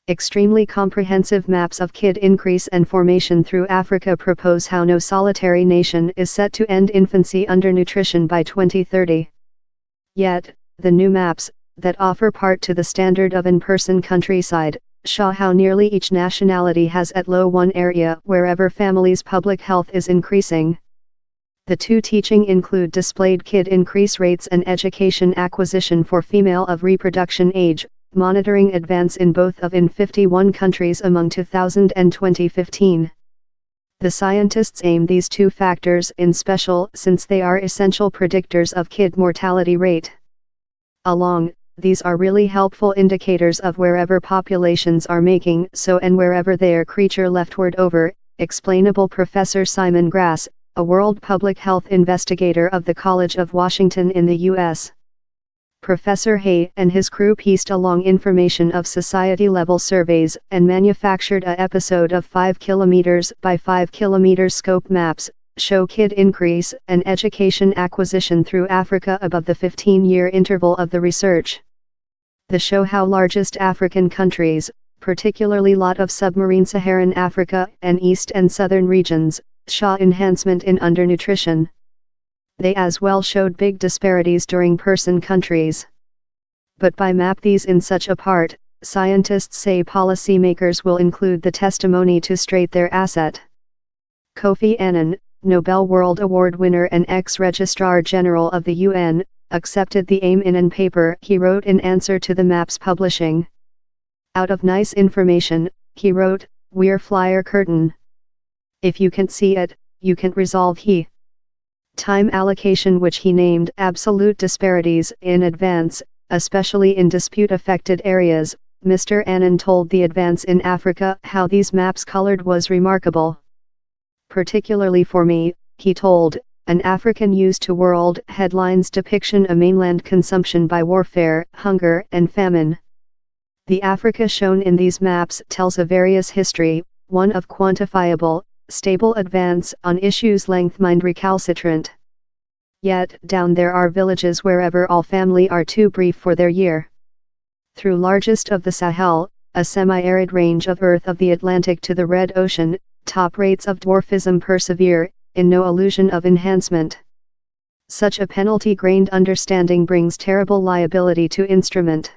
Extremely comprehensive maps of kid increase and formation through Africa propose how no solitary nation is set to end infancy undernutrition by 2030. Yet, the new maps, that offer part to the standard of in-person countryside, show how nearly each nationality has at low one area wherever families' public health is increasing. The two teaching include displayed kid increase rates and education acquisition for female of reproduction age, monitoring advance in both of in 51 countries among 2000 and 2015. The scientists aim these two factors in special since they are essential predictors of kid mortality rate. These are really helpful indicators of wherever populations are making so and wherever they are creature leftward over, explainable. Professor Simon Grass, a world public health investigator of the College of Washington in the U.S. Professor Hay and his crew pieced along information of society-level surveys and manufactured a episode of 5 km by 5 km scope maps, show kid increase and education acquisition through Africa above the 15-year interval of the research. The show how largest African countries, particularly lot of sub-Saharan Africa and East and Southern regions, saw enhancement in undernutrition. They as well showed big disparities during person countries. But by map these in such a part, scientists say policymakers will include the testimony to straight their asset. Kofi Annan, Nobel World Award winner and ex-Registrar General of the UN, accepted the aim in an paper he wrote in answer to the maps publishing. Out of nice information, he wrote, "We're flyer curtain. If you can't see it, you can't resolve he." Time allocation, which he named absolute disparities in advance, especially in dispute-affected areas. Mr. Annan told the Advance in Africa how these maps colored was remarkable. "Particularly for me," he told, "an African used to world headlines depiction of mainland consumption by warfare, hunger and famine. The Africa shown in these maps tells a various history, one of quantifiable, stable advance on issues length mind recalcitrant. Yet down there are villages wherever all family are too brief for their year. Through largest of the Sahel, a semi-arid range of earth of the Atlantic to the Red Ocean, top rates of dwarfism persevere, in no illusion of enhancement. Such a penalty-grained understanding brings terrible liability to instrument.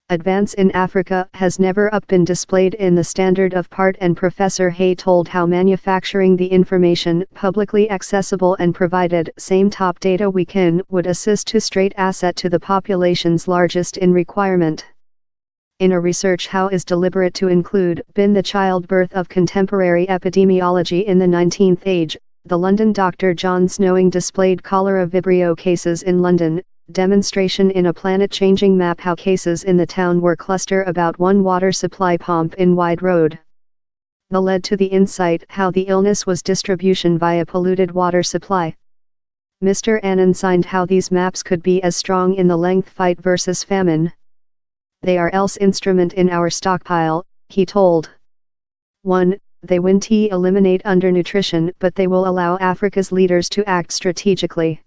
Advance in Africa has never been displayed in the standard of part." And Professor Hay told how manufacturing the information publicly accessible and provided same top data we can would assist to straight asset to the population's largest in requirement. In a research how is deliberate to include been the childbirth of contemporary epidemiology in the 19th age, the London Dr. John Snowing displayed cholera vibrio cases in London, demonstration in a planet-changing map how cases in the town were cluster about one water supply pump in Wide Road. The led to the insight how the illness was distribution via polluted water supply. Mr. Annan signed how these maps could be as strong in the length fight versus famine. They are else instrument in our stockpile, he told. 1. They won't eliminate undernutrition, but they will allow Africa's leaders to act strategically.